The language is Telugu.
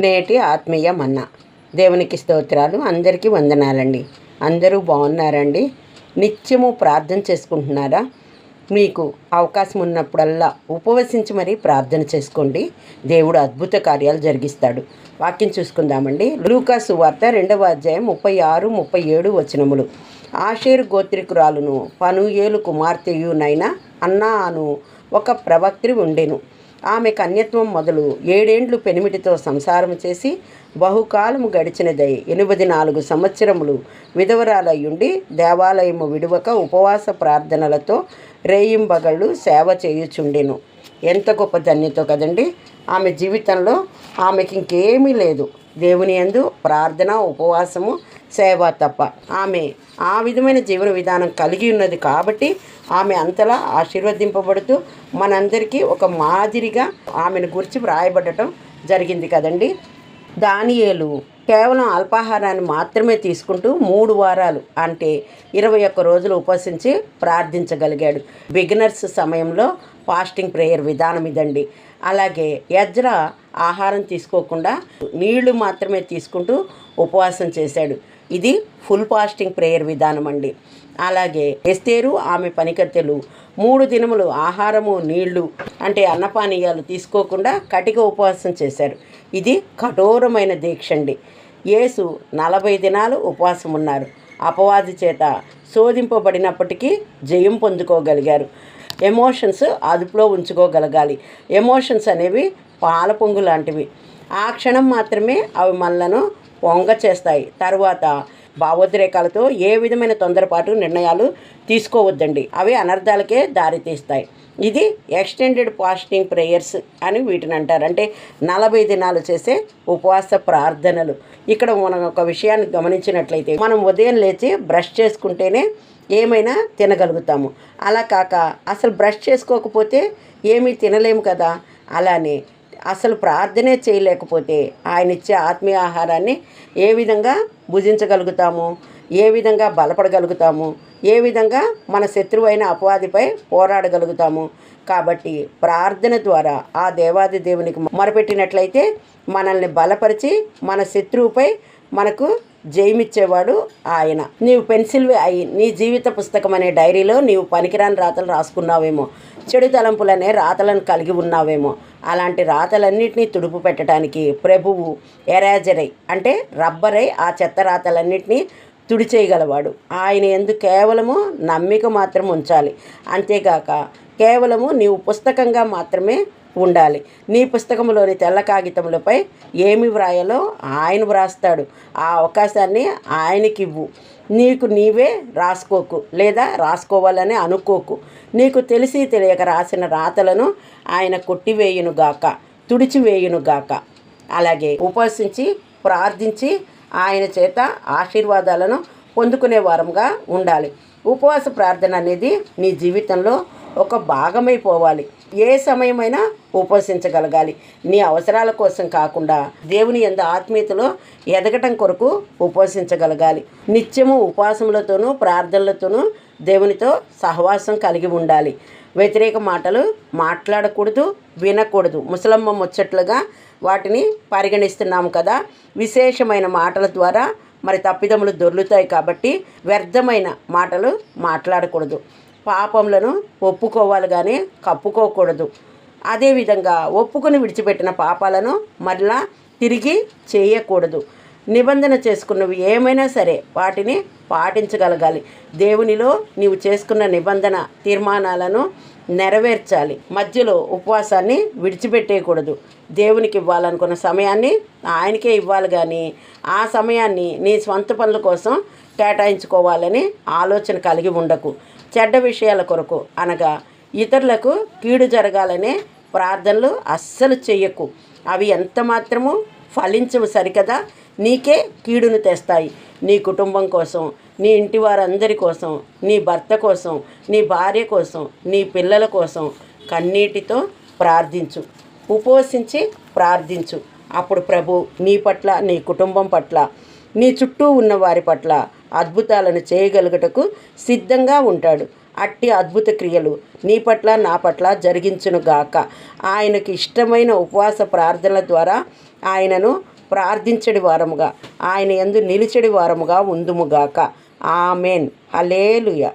నేటి ఆత్మీయ మన్నా. దేవునికి స్తోత్రాలు. అందరికీ వందనాలండి. అందరూ బాగున్నారండి? నిత్యము ప్రార్థన చేసుకుంటున్నారా? మీకు అవకాశం ఉన్నప్పుడల్లా ఉపవసించి మరీ ప్రార్థన చేసుకోండి. దేవుడు అద్భుత కార్యాలు జరిగిస్తాడు. వాక్యం చూసుకుందామండి. లూకా సువార్త 2వ అధ్యాయం 36, 37 వచనములు. ఆషేరు గోత్రికురాలును పనూయేలు కుమార్తెయునైన అన్నా అను ఒక ప్రవక్త్రి ఉండెను. ఆమె కన్యత్వం మొదలు 7 ఏండ్లు పెనిమిటితో సంసారం చేసి బహుకాలము గడిచినదై 84 సంవత్సరములు విధవరాలయ్యుండి దేవాలయము విడువక ఉపవాస ప్రార్థనలతో రేయింబగళ్ళు సేవ చేయుచుండెను. ఎంత గొప్ప ధన్యతో కదండి. ఆమె జీవితంలో ఆమెకి ఇంకేమీ లేదు, దేవుని యందు ప్రార్థన, ఉపవాసము, సేవ తప్ప. ఆమె ఆ విధమైన జీవన విధానం కలిగి ఉన్నది కాబట్టి ఆమె అంతలా ఆశీర్వదింపబడుతూ మనందరికీ ఒక మాదిరిగా ఆమెను గురించి వ్రాయబడటం జరిగింది కదండి. దానియేలు కేవలం అల్పాహారాన్ని మాత్రమే తీసుకుంటూ 3 వారాలు అంటే 21 రోజులు ఉపవసించి ప్రార్థించగలిగాడు. బిగినర్స్ సమయంలో ఫాస్టింగ్ ప్రేయర్ విధానం ఇదండి. అలాగే ఎజ్రా ఆహారం తీసుకోకుండా నీళ్లు మాత్రమే తీసుకుంటూ ఉపవాసం చేశాడు. ఇది ఫుల్ ఫాస్టింగ్ ప్రేయర్ విధానం అండి. అలాగే ఎస్తేరు ఆమె పనికత్తెలు 3 దినములు ఆహారము, నీళ్లు అంటే అన్నపానీయాలు తీసుకోకుండా కటిక ఉపవాసం చేశారు. ఇది కఠోరమైన దీక్ష అండి. యేసు 40 దినాలు ఉపవాసం ఉన్నారు. అపవాది చేత శోధింపబడినప్పటికీ జయం పొందుకోగలిగారు. ఎమోషన్స్ అదుపులో ఉంచుకోగలగాలి. ఎమోషన్స్ అనేవి పాల పొంగు లాంటివి. ఆ క్షణం మాత్రమే అవి మనలను పొంగ చేస్తాయి. తర్వాత భావోద్రేకాలతో ఏ విధమైన తొందరపాటు నిర్ణయాలు తీసుకోవద్దండి. అవి అనర్థాలకే దారితీస్తాయి. ఇది ఎక్స్టెండెడ్ ఫాస్టింగ్ ప్రేయర్స్ అని వీటిని అంటారు. అంటే 40 దినాలు చేసే ఉపవాస ప్రార్థనలు. ఇక్కడ మనం ఒక విషయాన్ని గమనించినట్లయితే మనం ఉదయం లేచి బ్రష్ చేసుకుంటేనే ఏమైనా తినగలుగుతాము. అలా కాక అసలు బ్రష్ చేసుకోకపోతే ఏమీ తినలేము కదా. అలానే అసలు ప్రార్థనే చేయలేకపోతే ఆయన ఇచ్చే ఆత్మీయ ఆహారాన్ని ఏ విధంగా భుజించగలుగుతాము, ఏ విధంగా బలపడగలుగుతాము, ఏ విధంగా మన శత్రువైన అపవాదిపై పోరాడగలుగుతాము. కాబట్టి ప్రార్థన ద్వారా ఆ దేవాది దేవునికి మొరపెట్టినట్లయితే మనల్ని బలపరిచి మన శత్రువుపై మనకు జయమిచ్చేవాడు ఆయన. నీవు పెన్సిల్ అయి నీ జీవిత పుస్తకం అనే డైరీలో నీవు పనికిరాని రాతలు రాసుకున్నావేమో, చెడు తలంపులనే రాతలను కలిగి ఉన్నావేమో. అలాంటి రాతలన్నింటినీ తుడుపు పెట్టడానికి ప్రభువు ఎరేజరై అంటే రబ్బరై ఆ చెత్త రాతలన్నింటినీ తుడిచేయగలవాడు. ఆయన యందు కేవలము నమ్మిక మాత్రం ఉంచాలి. అంతేగాక కేవలము నీవు పుస్తకంగా మాత్రమే ఉండాలి. నీ పుస్తకంలోని తెల్ల కాగితములపై ఏమి వ్రాయాలో ఆయన వ్రాస్తాడు. ఆ అవకాశాన్ని ఆయనకి ఇవ్వు. నీకు నీవే రాసుకోకు, లేదా రాసుకోవాలని అనుకోకు. నీకు తెలిసి తెలియక రాసిన రాతలను ఆయన కొట్టివేయునుగాక, తుడిచివేయునుగాక. అలాగే ఉపవసించి ప్రార్థించి ఆయన చేత ఆశీర్వాదాలను పొందుకునే వారంగా ఉండాలి. ఉపవాస ప్రార్థన అనేది నీ జీవితంలో ఒక భాగమైపోవాలి. ఏ సమయమైనా ఉపవసించగలగాలి. నీ అవసరాల కోసం కాకుండా దేవుని యందు ఆత్మీయతలో ఎదగటం కొరకు ఉపవసించగలగాలి. నిత్యము ఉపవాసములతోనూ ప్రార్థనలతోనూ దేవునితో సహవాసం కలిగి ఉండాలి. వ్యతిరేక మాటలు మాట్లాడకూడదు, వినకూడదు. ముసలమ్మ ముచ్చట్లుగా వాటిని పరిగణిస్తున్నాము కదా. విశేషమైన మాటల ద్వారా మరి తప్పిదములు దొర్లుతాయి కాబట్టి వ్యర్థమైన మాటలు మాట్లాడకూడదు. పాపములను ఒప్పుకోవాలి కానీ కప్పుకోకూడదు. అదేవిధంగా ఒప్పుకొని విడిచిపెట్టిన పాపాలను మరలా తిరిగి చేయకూడదు. నిబంధన చేసుకున్నవి ఏమైనా సరే వాటిని పాటించగలగాలి. దేవునిలో నీవు చేసుకున్న నిబంధన తీర్మానాలను నెరవేర్చాలి. మధ్యలో ఉపవాసాన్ని విడిచిపెట్టేయకూడదు. దేవునికి ఇవ్వాలనుకున్న సమయాన్ని ఆయనకే ఇవ్వాలి కానీ ఆ సమయాన్ని నీ స్వంత పనుల కోసం కేటాయించుకోవాలని ఆలోచన కలిగి ఉండకు. చెడ్డ విషయాల కొరకు అనగా ఇతరులకు కీడు జరగాలనే ప్రార్థనలు అస్సలు చెయ్యకు. అవి ఎంత మాత్రము ఫలించవు సరికదా, నీకే కీడును తెస్తాయి. నీ కుటుంబం కోసం, నీ ఇంటి వారందరి కోసం, నీ భర్త కోసం, నీ భార్య కోసం, నీ పిల్లల కోసం కన్నీటితో ప్రార్థించు. ఉపవసించి ప్రార్థించు. అప్పుడు ప్రభు నీ పట్ల, నీ కుటుంబం పట్ల, నీ చుట్టూ ఉన్న వారి పట్ల అద్భుతాలను చేయగలుగుటకు సిద్ధంగా ఉంటాడు. అట్టి అద్భుత క్రియలు నీ పట్ల, నా పట్ల జరిగించునుగాక. ఆయనకి ఇష్టమైన ఉపవాస ప్రార్థనల ద్వారా ఆయనను ప్రార్థించడి వారముగా, ఆయన యందు నిలిచడి వారముగా ఉందుముగాక. ఆమెన్. హల్లెలూయా.